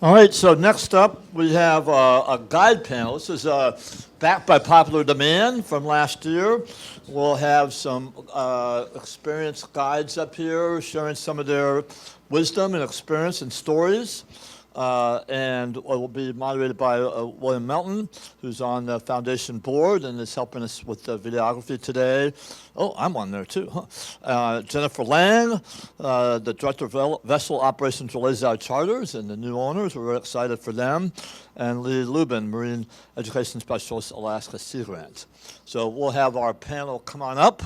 All right, so next up we have a guide panel. This is backed by popular demand from last year. We'll have some experienced guides up here sharing some of their wisdom and experience and stories. And it will be moderated by William Melton, who's on the foundation board and is helping us with the videography today. Oh, I'm on there too. Huh? Jennifer Lang, the Director of Vessel Operations for Lazy Charters and the new owners. We're very excited for them. And Leigh Lubin, Marine Education Specialist, Alaska Sea Grant. So we'll have our panel come on up.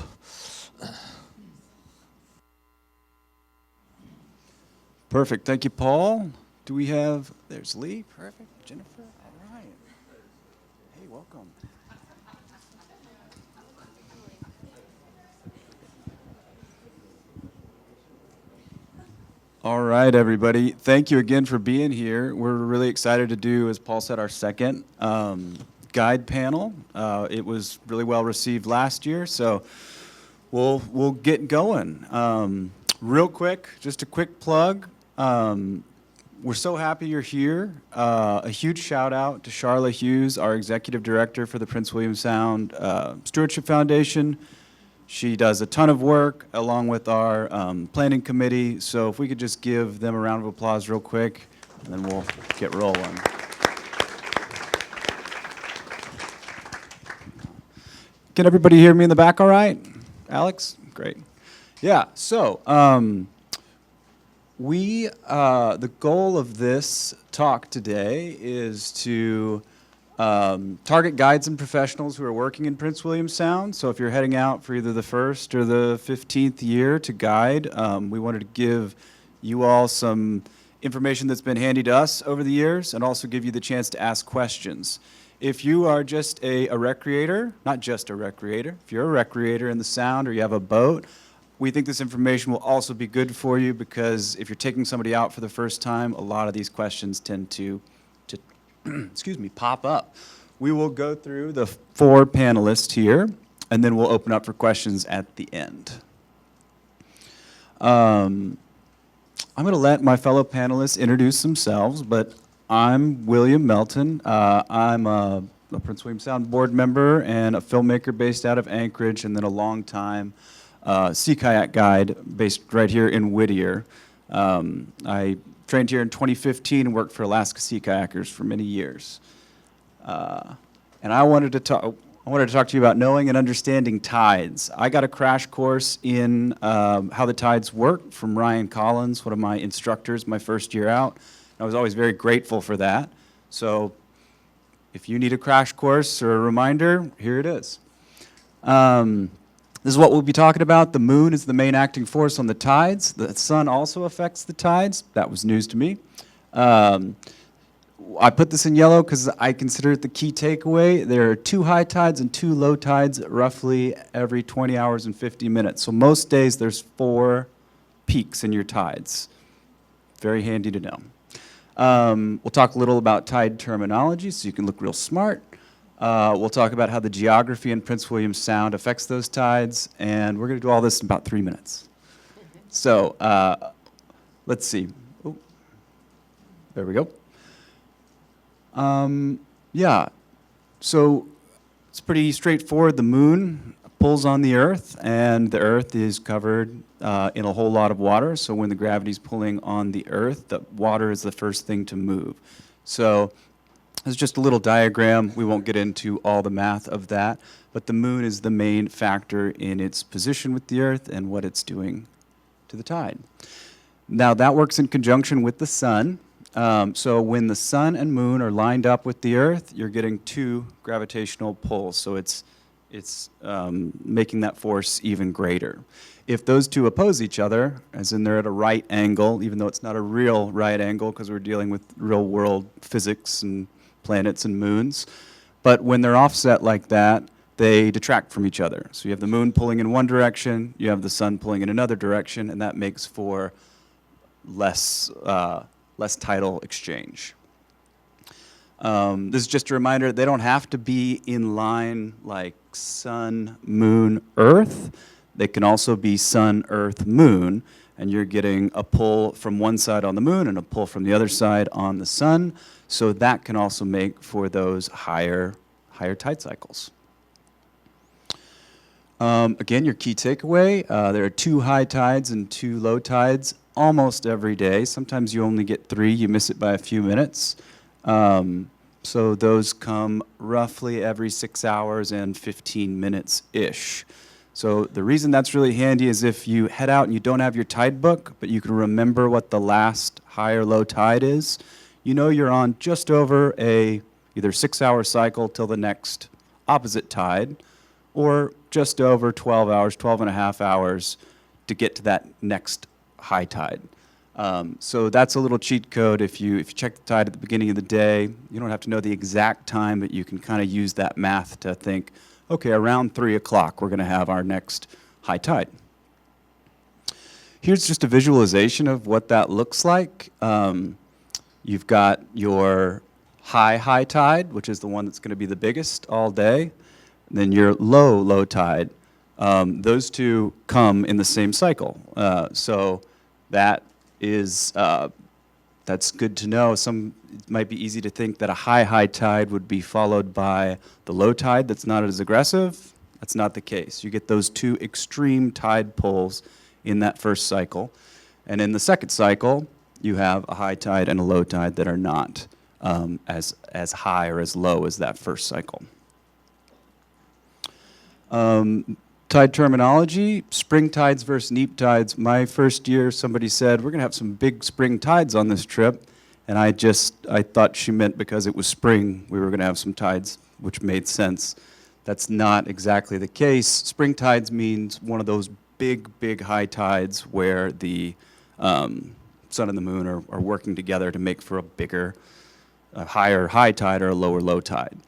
Perfect. Thank you, Paul. Do we have, there's Leigh, perfect, Jennifer, all right. Hey, welcome. All right, everybody. Thank you again for being here. We're really excited to do, as Paul said, our second guide panel. It was really well received last year, so we'll get going. Real quick, just a quick plug. We're so happy you're here. A huge shout out to Charla Hughes, our executive director for the Prince William Sound Stewardship Foundation. She does a ton of work along with our planning committee. So if we could just give them a round of applause real quick, and then we'll get rolling. Can everybody hear me in the back all right? Alex? Great. Yeah, so the goal of this talk today is to target guides and professionals who are working in Prince William Sound. So if you're heading out for either the first or the 15th year to guide, we wanted to give you all some information that's been handy to us over the years and also give you the chance to ask questions. If you are just a recreator, not just a recreator, if you're a recreator in the Sound or you have a boat, we think this information will also be good for you because if you're taking somebody out for the first time, a lot of these questions tend to excuse me, pop up. We will go through the 4 panelists here, and then we'll open up for questions at the end. I'm going to let my fellow panelists introduce themselves, but I'm William Melton. I'm a Prince William Sound board member and a filmmaker based out of Anchorage, and then a longtime Sea Kayak guide based right here in Whittier. I trained here in 2015 and worked for Alaska Sea Kayakers for many years. And I wanted to talk to you about knowing and understanding tides. I got a crash course in how the tides work from Ryan Collins, one of my instructors my first year out. I was always very grateful for that. So if you need a crash course or a reminder, here it is. This is what we'll be talking about. The moon is the main acting force on the tides. The sun also affects the tides. That was news to me. I put this in yellow because I consider it the key takeaway. There are 2 high tides and 2 low tides roughly every 20 hours and 50 minutes. So most days there's 4 peaks in your tides. Very handy to know. We'll talk a little about tide terminology so you can look real smart. We'll talk about how the geography in Prince William Sound affects those tides, and we're going to do all this in about 3 minutes. So let's see. Oh, there we go. Yeah, so it's pretty straightforward. The moon pulls on the Earth, and the Earth is covered in a whole lot of water. So when the gravity's pulling on the Earth, the water is the first thing to move. So it's just a little diagram. We won't get into all the math of that, but the moon is the main factor in its position with the Earth and what it's doing to the tide. Now that works in conjunction with the sun. So when the sun and moon are lined up with the Earth, you're getting 2 gravitational pulls. So it's making that force even greater. If those 2 oppose each other, as in they're at a right angle, even though it's not a real right angle because we're dealing with real world physics and planets and moons, but when they're offset like that, they detract from each other. So you have the moon pulling in one direction, you have the sun pulling in another direction, and that makes for less tidal exchange. This is just a reminder, they don't have to be in line like sun, moon, earth. They can also be sun, earth, moon, and you're getting a pull from one side on the moon and a pull from the other side on the sun. So that can also make for those higher tide cycles. Again, your key takeaway, there are 2 high tides and 2 low tides almost every day. Sometimes you only get 3, you miss it by a few minutes. So those come roughly every 6 hours and 15 minutes-ish. So the reason that's really handy is if you head out and you don't have your tide book, but you can remember what the last high or low tide is, you know you're on just over a either 6-hour cycle till the next opposite tide, or just over 12 hours, 12 and a half hours to get to that next high tide. So that's a little cheat code. If you check the tide at the beginning of the day, you don't have to know the exact time, but you can kind of use that math to think, okay, around 3 o'clock we're going to have our next high tide. Here's just a visualization of what that looks like. You've got your high tide, which is the one that's going to be the biggest all day. And then your low tide. Those two come in the same cycle. So that is, that's good to know. It might be easy to think that a high tide would be followed by the low tide that's not as aggressive. That's not the case. You get those 2 extreme tide pulls in that first cycle. And in the second cycle, you have a high tide and a low tide that are not as high or as low as that first cycle. Tide terminology, spring tides versus neap tides. My first year, somebody said, we're going to have some big spring tides on this trip. And I thought she meant because it was spring, we were going to have some tides, which made sense. That's not exactly the case. Spring tides means one of those big high tides where the sun and the moon are working together to make for a higher high tide or a lower low tide.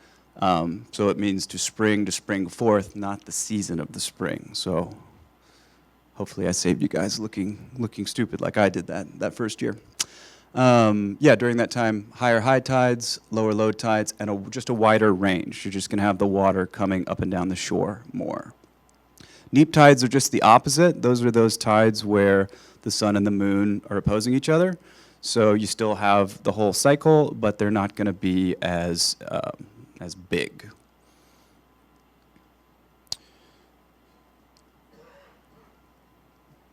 So it means to spring forth, not the season of the spring. So hopefully I saved you guys looking stupid like I did that first year. During that time, higher high tides, lower low tides, and just a wider range. You're just going to have the water coming up and down the shore more. Neap tides are just the opposite. Those are those tides where the sun and the moon are opposing each other. So you still have the whole cycle, but they're not going to be as big.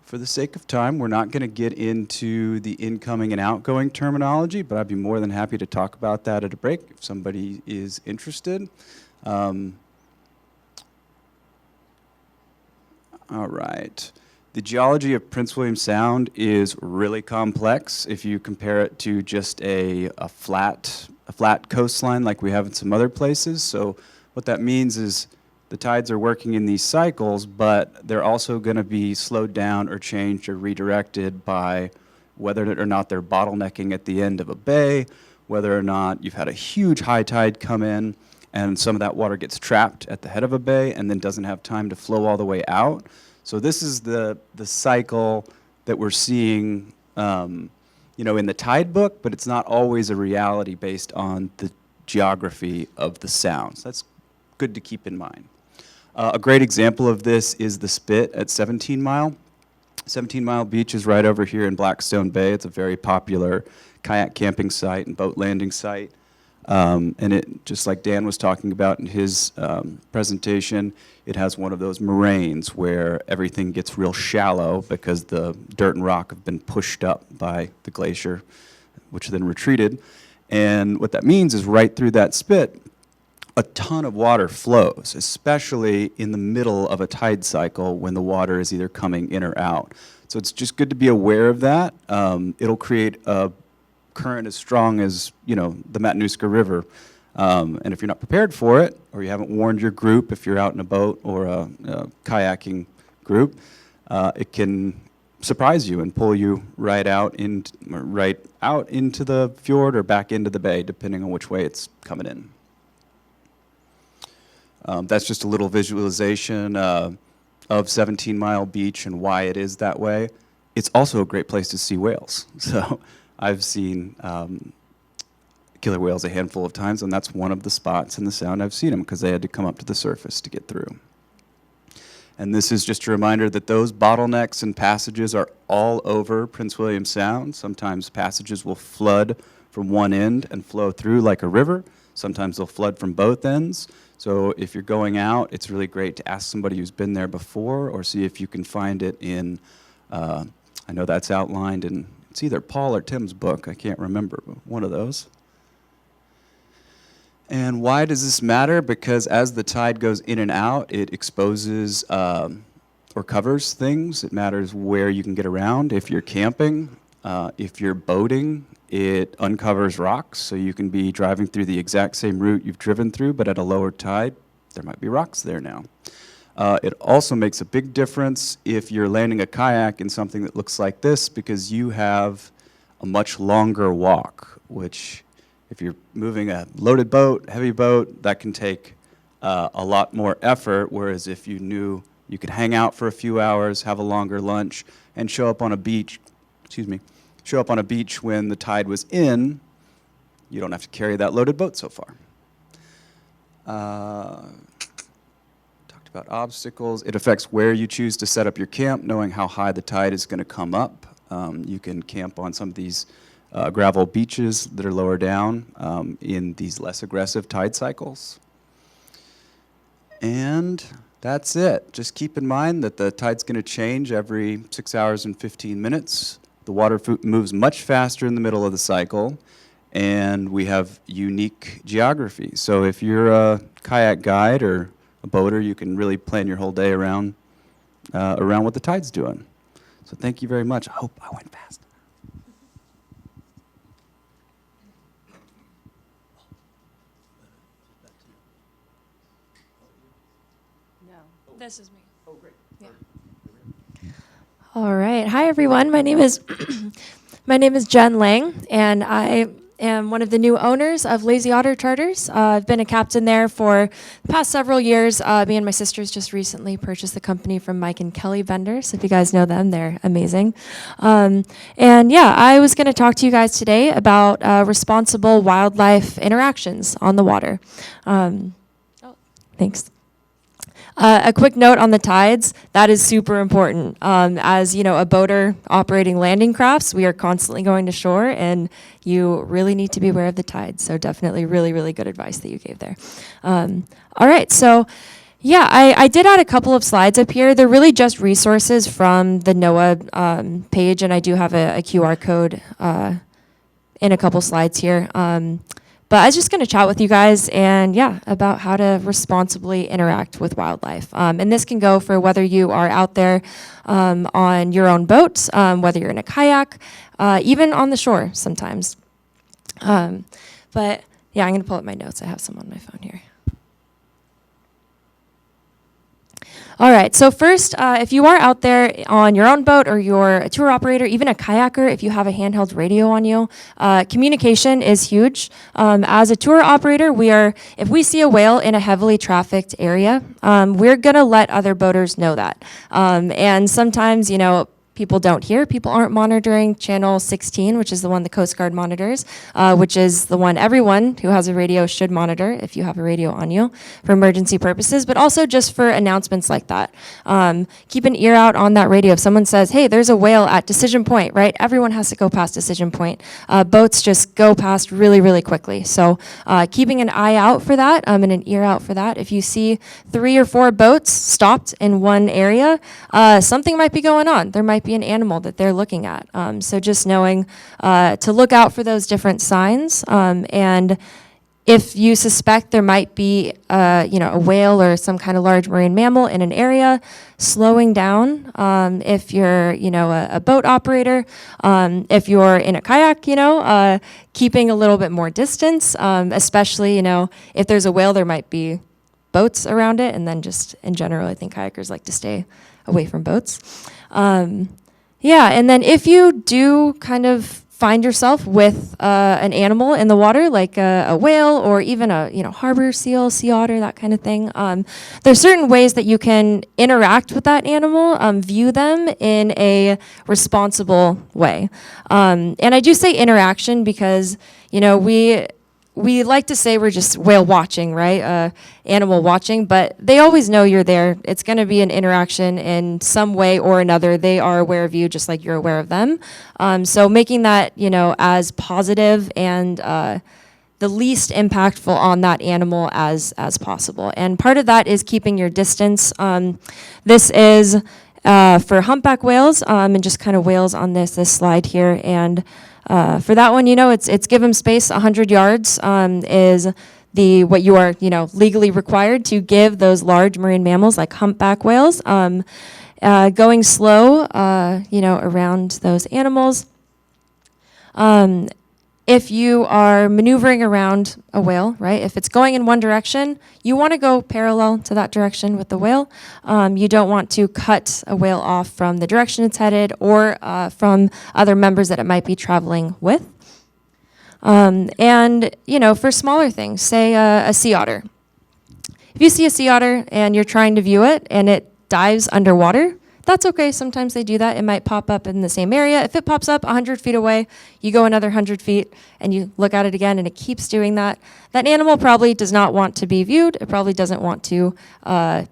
For the sake of time, we're not going to get into the incoming and outgoing terminology, but I'd be more than happy to talk about that at a break if somebody is interested. All right. The geology of Prince William Sound is really complex if you compare it to just a flat coastline like we have in some other places. So what that means is the tides are working in these cycles, but they're also going to be slowed down or changed or redirected by whether or not they're bottlenecking at the end of a bay, whether or not you've had a huge high tide come in and some of that water gets trapped at the head of a bay and then doesn't have time to flow all the way out. So this is the cycle that we're seeing in the tide book, but it's not always a reality based on the geography of the sounds. That's good to keep in mind. A great example of this is the Spit at 17 Mile. 17 Mile Beach is right over here in Blackstone Bay. It's a very popular kayak camping site and boat landing site. And it, just like Dan was talking about in his presentation, it has one of those moraines where everything gets real shallow because the dirt and rock have been pushed up by the glacier, which then retreated. And what that means is right through that spit, a ton of water flows, especially in the middle of a tide cycle when the water is either coming in or out. So it's just good to be aware of that. It'll create a current as strong as, the Matanuska River. And if you're not prepared for it, or you haven't warned your group, if you're out in a boat or a kayaking group, it can surprise you and pull you right out into the fjord or back into the bay, depending on which way it's coming in. That's just a little visualization of 17 Mile Beach and why it is that way. It's also a great place to see whales. So I've seen killer whales a handful of times, and that's one of the spots in the sound I've seen them because they had to come up to the surface to get through. And this is just a reminder that those bottlenecks and passages are all over Prince William Sound. Sometimes passages will flood from one end and flow through like a river. Sometimes they'll flood from both ends. So if you're going out, it's really great to ask somebody who's been there before, or see if you can find it in, I know that's outlined in, it's either Paul or Tim's book, I can't remember, but one of those. And why does this matter? Because as the tide goes in and out, it exposes or covers things. It matters where you can get around. If you're camping, if you're boating, it uncovers rocks, so you can be driving through the exact same route you've driven through, but at a lower tide, there might be rocks there now. It also makes a big difference if you're landing a kayak in something that looks like this, because you have a much longer walk, which if you're moving a loaded boat, heavy boat, that can take a lot more effort, whereas if you knew you could hang out for a few hours, have a longer lunch, and show up on a beach, show up on a beach when the tide was in, you don't have to carry that loaded boat so far. Talked about obstacles. It affects where you choose to set up your camp, knowing how high the tide is going to come up. You can camp on some of these gravel beaches that are lower down in these less aggressive tide cycles. And that's it. Just keep in mind that the tide's going to change every 6 hours and 15 minutes. The water moves much faster in the middle of the cycle, and we have unique geography. So if you're a kayak guide or a boater, you can really plan your whole day around what the tide's doing. So thank you very much. I hope I went fast. No, this is me. Oh, great. Yeah. All right. Hi, everyone. My name is my name is Jen Lang, and I am one of the new owners of Lazy Otter Charters. I've been a captain there for the past several years. Me and my sisters just recently purchased the company from Mike and Kelly Vendors. If you guys know them, they're amazing. And yeah, I was going to talk to you guys today about responsible wildlife interactions on the water. Thanks. A quick note on the tides, that is super important. As you know, a boater operating landing crafts, we are constantly going to shore, and you really need to be aware of the tides. So definitely really, really good advice that you gave there. All right, so yeah, I did add a couple of slides up here. They're really just resources from the NOAA page, and I do have a QR code in a couple slides here. But I was just going to chat with you guys and about how to responsibly interact with wildlife. And this can go for whether you are out there on your own boat, whether you're in a kayak, even on the shore sometimes. But yeah, I'm going to pull up my notes. I have some on my phone here. All right, so first, if you are out there on your own boat or you're a tour operator, even a kayaker, if you have a handheld radio on you, communication is huge. As a tour operator, if we see a whale in a heavily trafficked area, we're gonna let other boaters know that. And sometimes, people don't hear. People aren't monitoring channel 16, which is the one the Coast Guard monitors, which is the one everyone who has a radio should monitor if you have a radio on you for emergency purposes, but also just for announcements like that. Keep an ear out on that radio. If someone says, hey, there's a whale at Decision Point, right? Everyone has to go past Decision Point. Boats just go past really, really quickly. So keeping an eye out for that and an ear out for that. If you see 3 or 4 boats stopped in one area, something might be going on. There might be an animal that they're looking at. So just knowing to look out for those different signs. And if you suspect there might be a whale or some kind of large marine mammal in an area, slowing down. If you're a boat operator, if you're in a kayak, keeping a little bit more distance, especially if there's a whale, there might be boats around it, and then just in general, I think kayakers like to stay away from boats. And then if you do kind of find yourself with an animal in the water, like a whale or even a harbor seal, sea otter, that kind of thing, there's certain ways that you can interact with that animal, view them in a responsible way. And I do say interaction because we we like to say we're just whale watching, right? Animal watching, but they always know you're there. It's going to be an interaction in some way or another. They are aware of you just like you're aware of them. So making that, as positive and the least impactful on that animal as possible. And part of that is keeping your distance. This is for humpback whales and just kind of whales on this slide here. And for that one, it's give them space. 100 yards is what you are, legally required to give those large marine mammals like humpback whales. Going slow, around those animals. If you are maneuvering around a whale, right, if it's going in one direction, you want to go parallel to that direction with the whale. You don't want to cut a whale off from the direction it's headed or from other members that it might be traveling with. And, for smaller things, say a sea otter. If you see a sea otter and you're trying to view it and it dives underwater, that's okay. Sometimes they do that. It might pop up in the same area. If it pops up 100 feet away, you go another 100 feet and you look at it again and it keeps doing that. That animal probably does not want to be viewed. It probably doesn't want to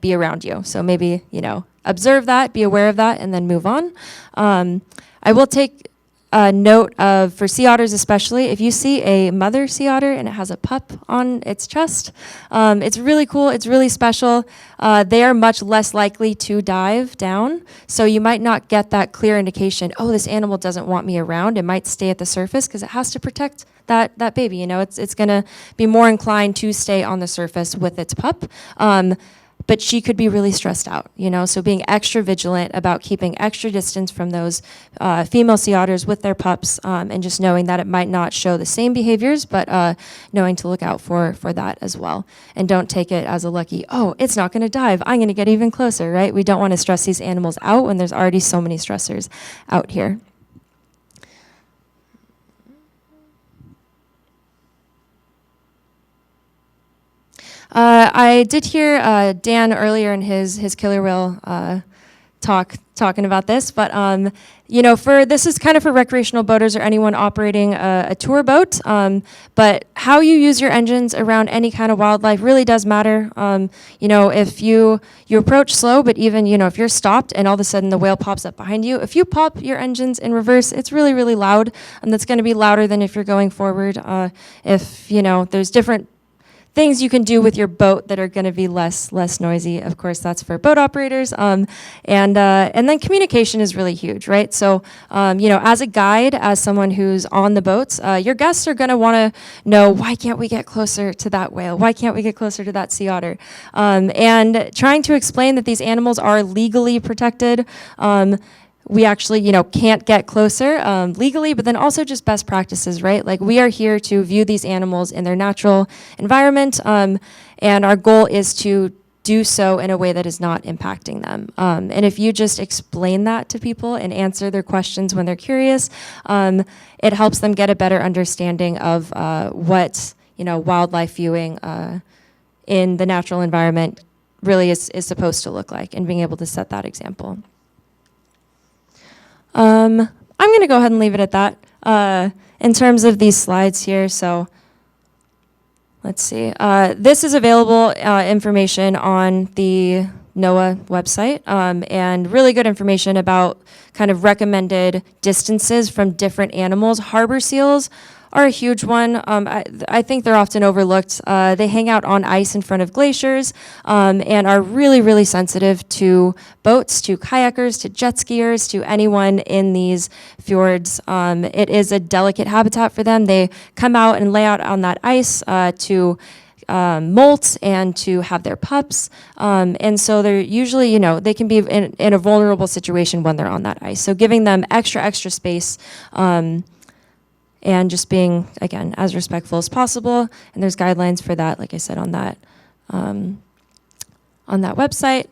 be around you. So maybe, observe that, be aware of that, and then move on. I will take note of, for sea otters especially, if you see a mother sea otter and it has a pup on its chest, it's really cool, it's really special. They are much less likely to dive down, so you might not get that clear indication, oh, this animal doesn't want me around. It might stay at the surface because it has to protect that baby. It's going to be more inclined to stay on the surface with its pup. But she could be really stressed out, so being extra vigilant about keeping extra distance from those female sea otters with their pups, and just knowing that it might not show the same behaviors, but knowing to look out for that as well. And don't take it as a lucky, oh, it's not going to dive, I'm going to get even closer, right? We don't want to stress these animals out when there's already so many stressors out here. I did hear Dan earlier in his killer whale talking about this, but this is kind of for recreational boaters or anyone operating a tour boat. But how you use your engines around any kind of wildlife really does matter. If you approach slow, but even if you're stopped and all of a sudden the whale pops up behind you, if you pop your engines in reverse, it's really, really loud, and that's going to be louder than if you're going forward. If there's different things you can do with your boat that are going to be less noisy. Of course, that's for boat operators. And then communication is really huge, right? So, as a guide, as someone who's on the boats, your guests are going to want to know, why can't we get closer to that whale? Why can't we get closer to that sea otter? And trying to explain that these animals are legally protected. We actually, can't get closer legally, but then also just best practices, right? Like, we are here to view these animals in their natural environment, and our goal is to do so in a way that is not impacting them. And if you just explain that to people and answer their questions when they're curious, it helps them get a better understanding of what, wildlife viewing in the natural environment really is supposed to look like, and being able to set that example. I'm going to go ahead and leave it at that in terms of these slides here. So let's see. This is available information on the NOAA website, and really good information about kind of recommended distances from different animals. Harbor seals are a huge one. I think they're often overlooked. They hang out on ice in front of glaciers, and are really, really sensitive to boats, to kayakers, to jet skiers, to anyone in these fjords. It is a delicate habitat for them. They come out and lay out on that ice to molt and to have their pups. And so they're usually, they can be in a vulnerable situation when they're on that ice. So giving them extra space, and just being, again, as respectful as possible. And there's guidelines for that, like I said, on that website.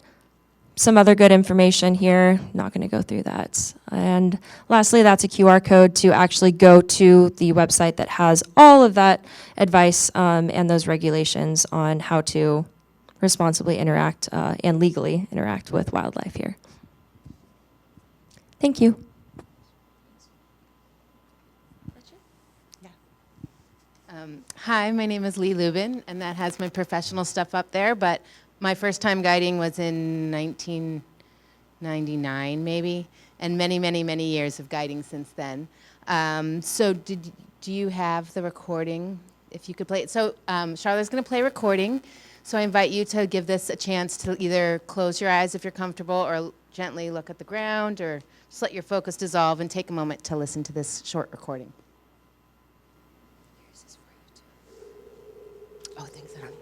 Some other good information here. Not going to go through that. And lastly, that's a QR code to actually go to the website that has all of that advice and those regulations on how to responsibly interact and legally interact with wildlife here. Thank you. Hi, my name is Leigh Lubin, and that has my professional stuff up there, but my first time guiding was in 1999, maybe, and many, many, many years of guiding since then. So do you have the recording, if you could play it? So Charlotte's going to play a recording, so I invite you to give this a chance to either close your eyes if you're comfortable or gently look at the ground or just let your focus dissolve and take a moment to listen to this short recording. Oh, thanks, honey.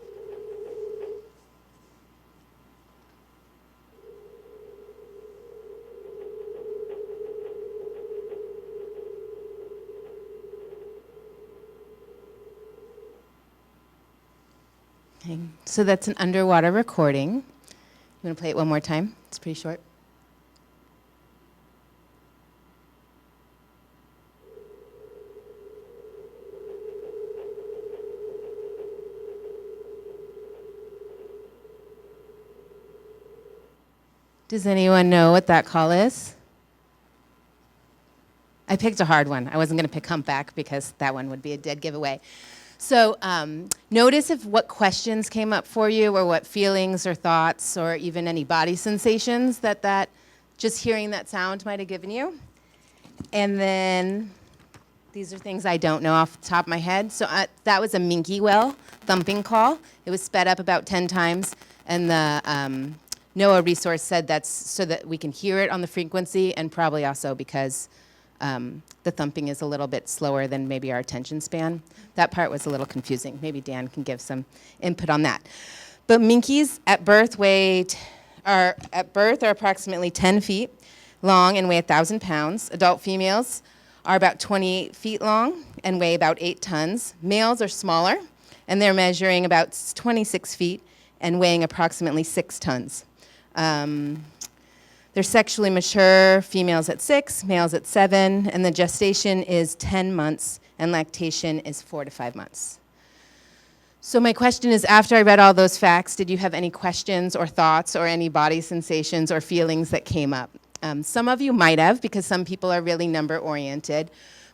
Okay, so that's an underwater recording. You want to play it one more time? It's pretty short. Does anyone know what that call is? I picked a hard one. I wasn't going to pick humpback because that one would be a dead giveaway. So notice if what questions came up for you or what feelings or thoughts or even any body sensations that just hearing that sound might have given you. And then these are things I don't know off the top of my head. So that was a minke whale thumping call. It was sped up about 10 times. And the NOAA resource said that's so that we can hear it on the frequency and probably also because the thumping is a little bit slower than maybe our attention span. That part was a little confusing. Maybe Dan can give some input on that. But minkies at birth are approximately 10 feet long and weigh 1,000 pounds. Adult females are about 28 feet long and weigh about 8 tons. Males are smaller and they're measuring about 26 feet and weighing approximately 6 tons. They're sexually mature, females at 6, males at 7, and the gestation is 10 months, and lactation is 4 to 5 months. So my question is, after I read all those facts, did you have any questions or thoughts or any body sensations or feelings that came up? Some of you might have, because some people are really number-oriented.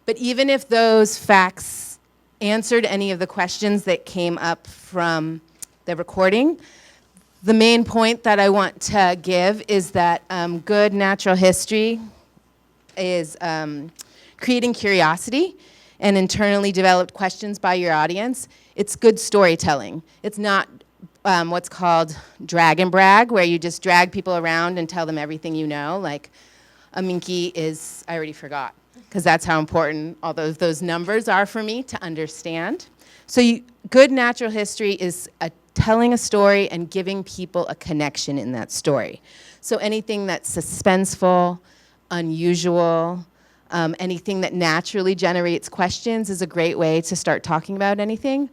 But even if those facts answered any of the questions that came up from the recording, the main point that I want to give is that good natural history is creating curiosity and internally developed questions by your audience. It's good storytelling. It's not what's called drag and brag, where you just drag people around and tell them everything you know. Like a minke is, I already forgot, because that's how important all those numbers are for me to understand. So good natural history is telling a story and giving people a connection in that story. So anything that's suspenseful, unusual, anything that naturally generates questions is a great way to start talking about anything.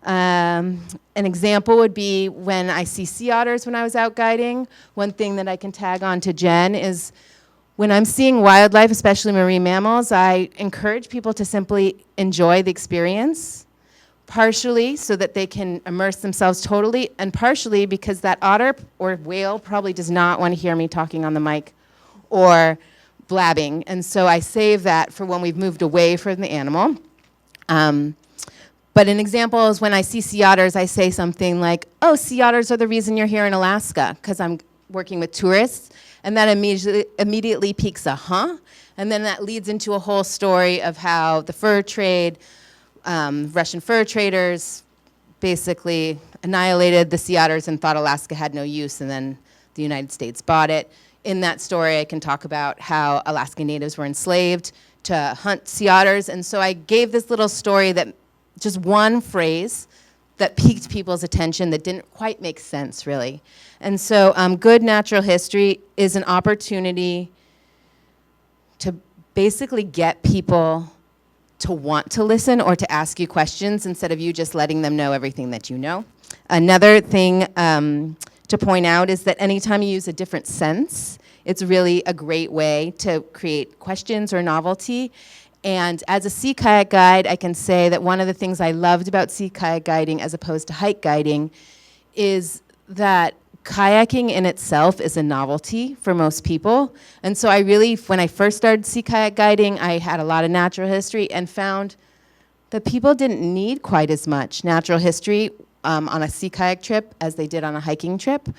An example would be when I see sea otters when I was out guiding. One thing that I can tag on to Jen is when I'm seeing wildlife, especially marine mammals, I encourage people to simply enjoy the experience, partially so that they can immerse themselves totally, and partially because that otter or whale probably does not want to hear me talking on the mic or blabbing. And so I save that for when we've moved away from the animal. But an example is when I see sea otters, I say something like, oh, sea otters are the reason you're here in Alaska, because I'm working with tourists. And that immediately piques a huh? And then that leads into a whole story of how the fur trade, Russian fur traders basically annihilated the sea otters and thought Alaska had no use, and then the United States bought it. In that story, I can talk about how Alaska natives were enslaved to hunt sea otters. And so I gave this little story that just one phrase that piqued people's attention that didn't quite make sense, really. And so good natural history is an opportunity to basically get people to want to listen or to ask you questions instead of you just letting them know everything that you know. Another thing to point out is that anytime you use a different sense, it's really a great way to create questions or novelty. And as a sea kayak guide, I can say that one of the things I loved about sea kayak guiding as opposed to hike guiding is that kayaking in itself is a novelty for most people. And so I really, when I first started sea kayak guiding, I had a lot of natural history and found that people didn't need quite as much natural history on a sea kayak trip as they did on a hiking trip,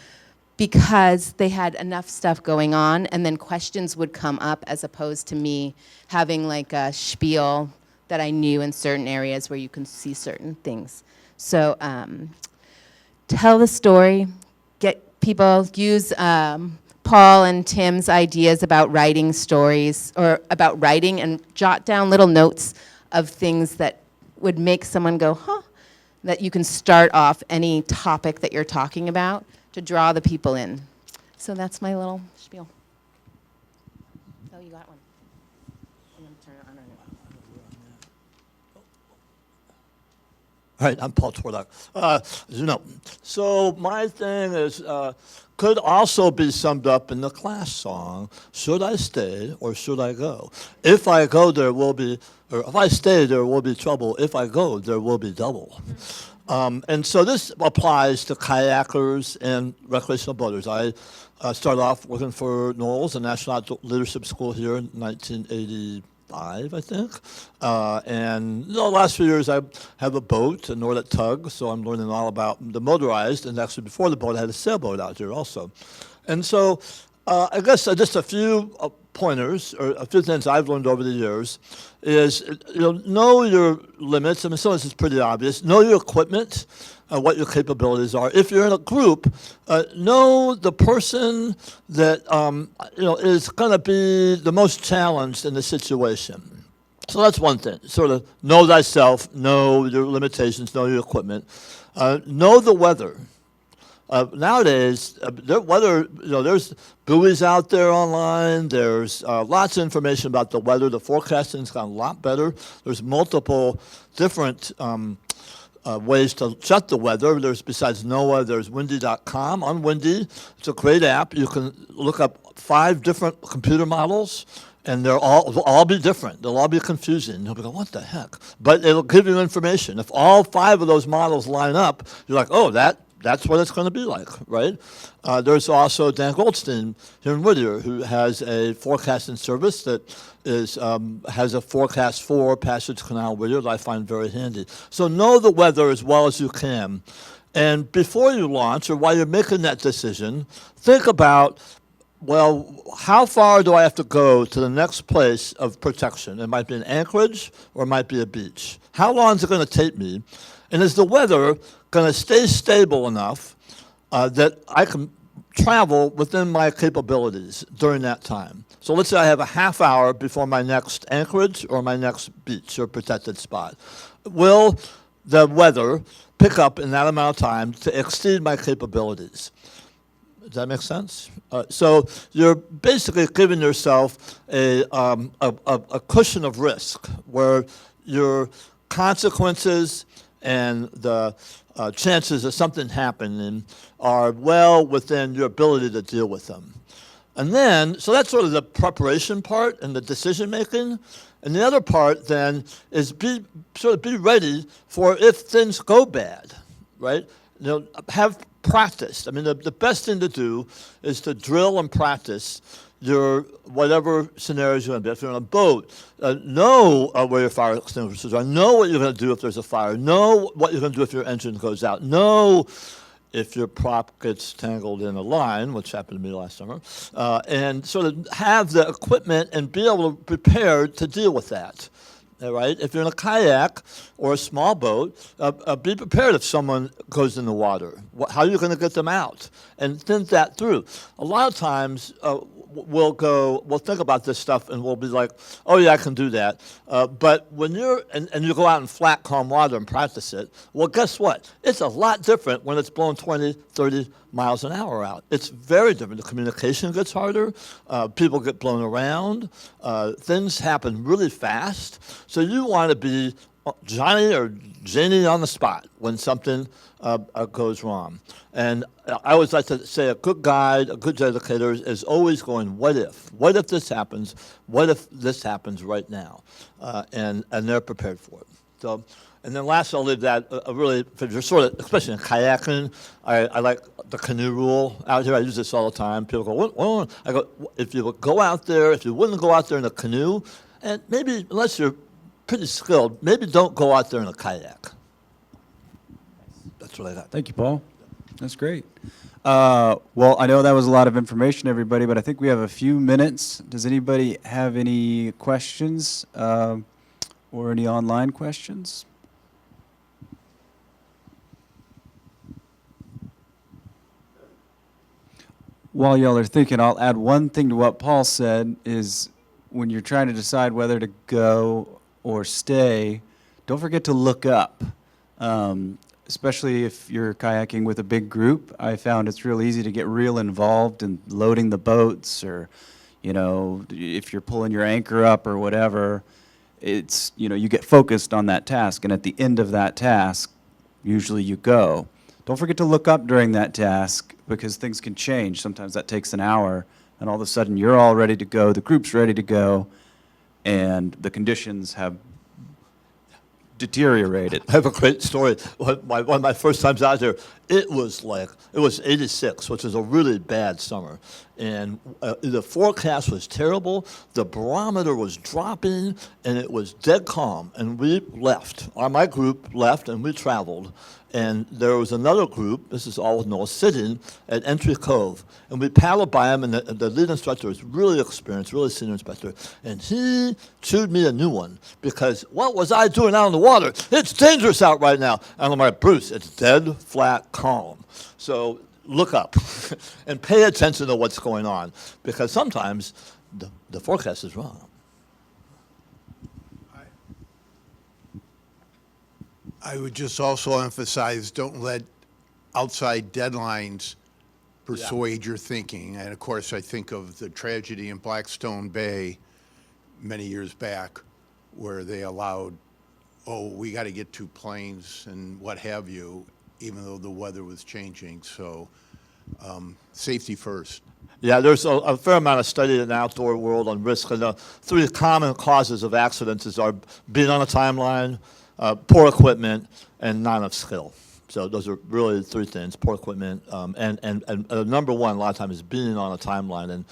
because they had enough stuff going on, and then questions would come up as opposed to me having like a spiel that I knew in certain areas where you can see certain things. So tell the story, get people, use Paul and Tim's ideas about writing stories, or about writing, and jot down little notes of things that would make someone go, huh, that you can start off any topic that you're talking about to draw the people in. So that's my little spiel. Oh, you got one. I'm gonna turn it on. All right, I'm Paul Twardock. As you know, so my thing is, could also be summed up in the Clash song, should I stay or should I go? If I go, there will be, or if I stay, there will be trouble. If I go, there will be double. And so this applies to kayakers and recreational boaters. I started off working for Knowles, a National Outdoor Leadership School here in 1985, I think. And the last few years I have a boat, a Nordic tug, so I'm learning all about the motorized. And actually before the boat, I had a sailboat out here also. And so I guess just a few pointers, or a few things I've learned over the years, is know your limits. I mean, some of this is pretty obvious. Know your equipment, what your capabilities are. If you're in a group, know the person that is going to be the most challenged in the situation. So that's one thing. Sort of know thyself, know your limitations, know your equipment, know the weather. Nowadays, there's buoys out there online. There's lots of information about the weather. The forecasting's gotten a lot better. There's multiple different ways to check the weather. There's, besides NOAA, there's windy.com. On Windy, it's a great app. You can look up 5 different computer models, and they'll all be different. They'll all be confusing. You'll be going, what the heck? But it'll give you information. If all 5 of those models line up, you're like, oh, that's what it's going to be like, right? There's also Dan Goldstein here in Whittier, who has a forecasting service that has a forecast for Passage Canal Whittier that I find very handy. So know the weather as well as you can. And before you launch, or while you're making that decision, think about, well, how far do I have to go to the next place of protection? It might be an Anchorage or it might be a beach. How long is it going to take me? And is the weather going to stay stable enough that I can travel within my capabilities during that time? So let's say I have a half hour before my next Anchorage or my next beach or protected spot. Will the weather pick up in that amount of time to exceed my capabilities? Does that make sense? So you're basically giving yourself a cushion of risk where your consequences and the chances of something happening are well within your ability to deal with them. And then, so that's sort of the preparation part and the decision making. And the other part then is be ready for if things go bad, right? Have practice. I mean, the best thing to do is to drill and practice your whatever scenarios you're in. If you're on a boat, know where your fire extinguishers are. Know what you're going to do if there's a fire. Know what you're going to do if your engine goes out. Know if your prop gets tangled in a line, which happened to me last summer, and sort of have the equipment and be able to prepare to deal with that. All right? If you're in a kayak or a small boat, be prepared if someone goes in the water. How are you going to get them out? And think that through. A lot of times, we'll think about this stuff and we'll be like, oh yeah, I can do that. But when and you go out in flat, calm water and practice it, well, guess what? It's a lot different when it's blowing 20, 30 miles an hour out. It's very different. The communication gets harder. People get blown around. Things happen really fast. So you want to be Johnny or Janie on the spot when something goes wrong. And I always like to say a good guide, a good educator is always going, what if? What if this happens? What if this happens right now? And they're prepared for it. So, and then last, I'll leave that really, if you're sort of, especially in kayaking, I like the canoe rule out here. I use this all the time. People go, what? I go, if you would go out there, if you wouldn't go out there in a canoe, and maybe unless you're pretty skilled, maybe don't go out there in a kayak. That's what I got. Thank you, Paul. That's great. Well, I know that was a lot of information, everybody, but I think we have a few minutes. Does anybody have any questions or any online questions? While y'all are thinking, I'll add one thing to what Paul said, is when you're trying to decide whether to go or stay, don't forget to look up. Especially if you're kayaking with a big group, I found it's real easy to get real involved in loading the boats, or, you know, if you're pulling your anchor up or whatever, it's, you know, you get focused on that task, and at the end of that task, usually you go. Don't forget to look up during that task, because things can change. Sometimes that takes an hour, and all of a sudden you're all ready to go, the group's ready to go, and the conditions have deteriorated. I have a great story. One of my first times out there, it was 86, which is a really bad summer. And the forecast was terrible. The barometer was dropping, and it was dead calm. And we left. My group left, and we traveled. And there was another group, this is all north, sitting at Entry Cove. And we paddled by him, and the lead instructor was really experienced, really senior instructor. And he chewed me a new one, because what was I doing out in the water? It's dangerous out right now. And I'm like, Bruce, it's dead, flat, calm. So look up and pay attention to what's going on, because sometimes the forecast is wrong. I would just also emphasize, don't let outside deadlines persuade your thinking. And of course, I think of the tragedy in Blackstone Bay many years back, where they allowed, oh, we got to get 2 planes and what have you, even though the weather was changing. So safety first. Yeah, there's a fair amount of study in the outdoor world on risk. And the 3 common causes of accidents are being on a timeline, poor equipment, and not enough skill. So those are really the 3 things: poor equipment, and number one, a lot of times, is being on a timeline and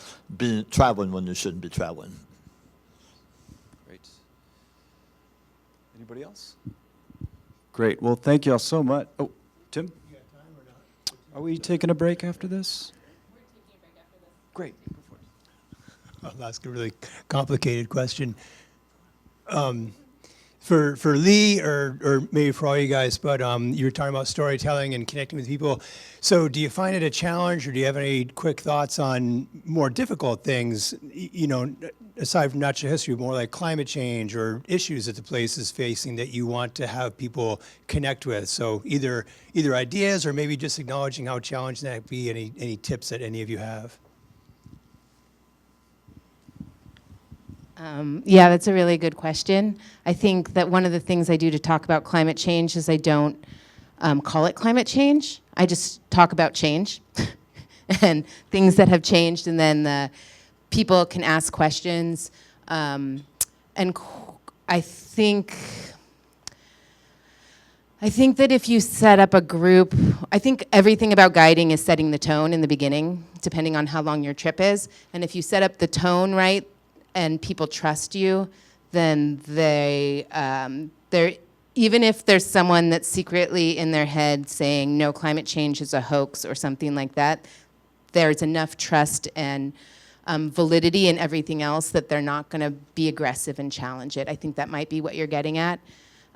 traveling when you shouldn't be traveling. Great. Anybody else? Great. Well, thank you all so much. Oh, Tim? You got time or not? Are we taking a break after this? We're taking a break after this. Great. Go for it. I'll ask a really complicated question. For Leigh, or maybe for all you guys, but you were talking about storytelling and connecting with people. So do you find it a challenge, or do you have any quick thoughts on more difficult things, you know, aside from natural history, more like climate change or issues that the place is facing that you want to have people connect with? So either ideas, or maybe just acknowledging how challenging that could be. Any tips that any of you have? Yeah, that's a really good question. I think that one of the things I do to talk about climate change is I don't call it climate change. I just talk about change and things that have changed, and then the people can ask questions. And I think that if you set up a group, I think everything about guiding is setting the tone in the beginning, depending on how long your trip is. And if you set up the tone right, and people trust you, then they're, even if there's someone that's secretly in their head saying, no, climate change is a hoax or something like that, there's enough trust and validity in everything else that they're not gonna be aggressive and challenge it. I think that might be what you're getting at.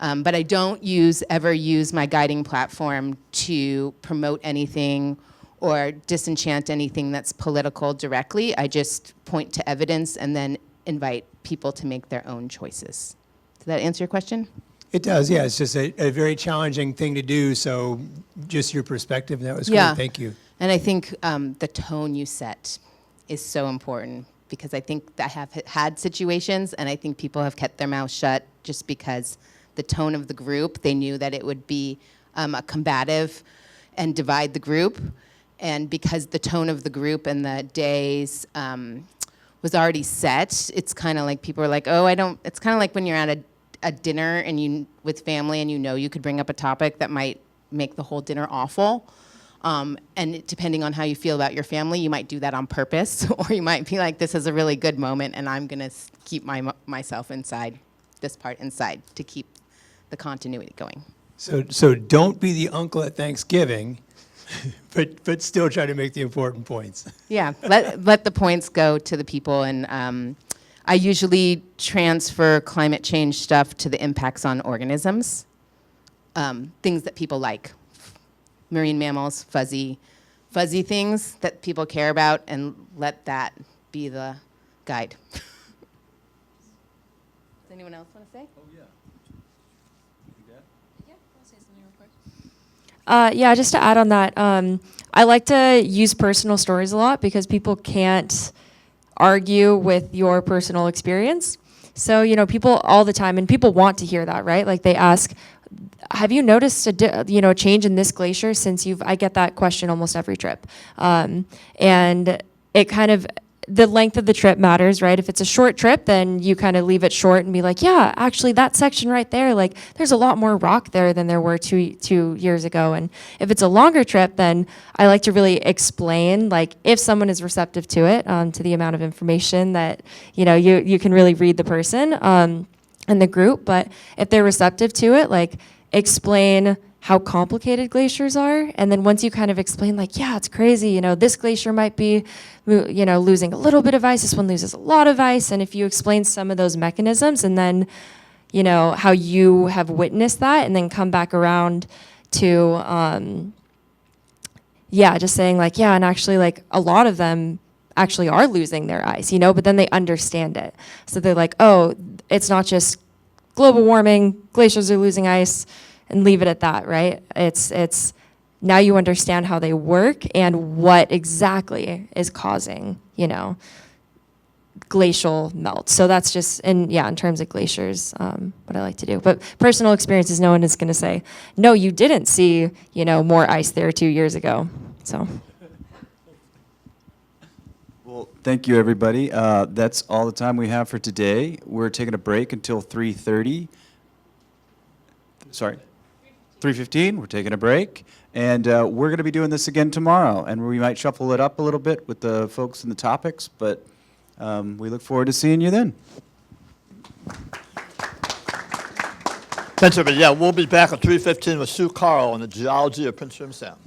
But I don't ever use my guiding platform to promote anything or disenchant anything that's political directly. I just point to evidence and then invite people to make their own choices. Does that answer your question? It does, yeah. It's just a very challenging thing to do. So just your perspective, that was Yeah. great. Thank you. And I think the tone you set is so important, because I think I have had situations, and I think people have kept their mouths shut just because the tone of the group, they knew that it would be a combative and divide the group. And because the tone of the group and the days was already set, it's kind of like people are like, oh, it's kind of like when you're at a dinner and with family, and you could bring up a topic that might make the whole dinner awful. And depending on how you feel about your family, you might do that on purpose, or you might be like, this is a really good moment, and I'm gonna keep myself inside. this part inside to keep the continuity going. So don't be the uncle at Thanksgiving, but still try to make the important points. Yeah, let the points go to the people, and I usually transfer climate change stuff to the impacts on organisms, things that people like, marine mammals, fuzzy things that people care about, and let that be the guide. Does anyone else want to say? Yeah, just to add on that, I like to use personal stories a lot because people can't argue with your personal experience. So, you know, people all the time, and people want to hear that, right? Like they ask, have you noticed a change in this glacier since I get that question almost every trip. And it kind of, the length of the trip matters, right? If it's a short trip, then you kind of leave it short and be like, yeah, actually that section right there, like there's a lot more rock there than there were two years ago. And if it's a longer trip, then I like to really explain, like if someone is receptive to it, to the amount of information that, you can really read the person and the group. But if they're receptive to it, like explain how complicated glaciers are. And then once you kind of explain, like, yeah, it's crazy, this glacier might be, losing a little bit of ice, this one loses a lot of ice. And if you explain some of those mechanisms and then, how you have witnessed that and then come back around to, just saying like, yeah, and actually like a lot of them actually are losing their ice, but then they understand it. So they're like, oh, it's not just global warming, glaciers are losing ice, and leave it at that, right? It's now you understand how they work and what exactly is causing, glacial melt. So that's just, in terms of glaciers, what I like to do. But personal experiences, no one is going to say, no, you didn't see, more ice there 2 years ago. So. Well, thank you, everybody. That's all the time we have for today. We're taking a break until 3:30. Sorry, 3:15. We're taking a break. And we're going to be doing this again tomorrow. And we might shuffle it up a little bit with the folks and the topics. But we look forward to seeing you then. Thanks, everybody. Yeah, we'll be back at 3:15 with Sue Carl on the geology of Prince William Sound.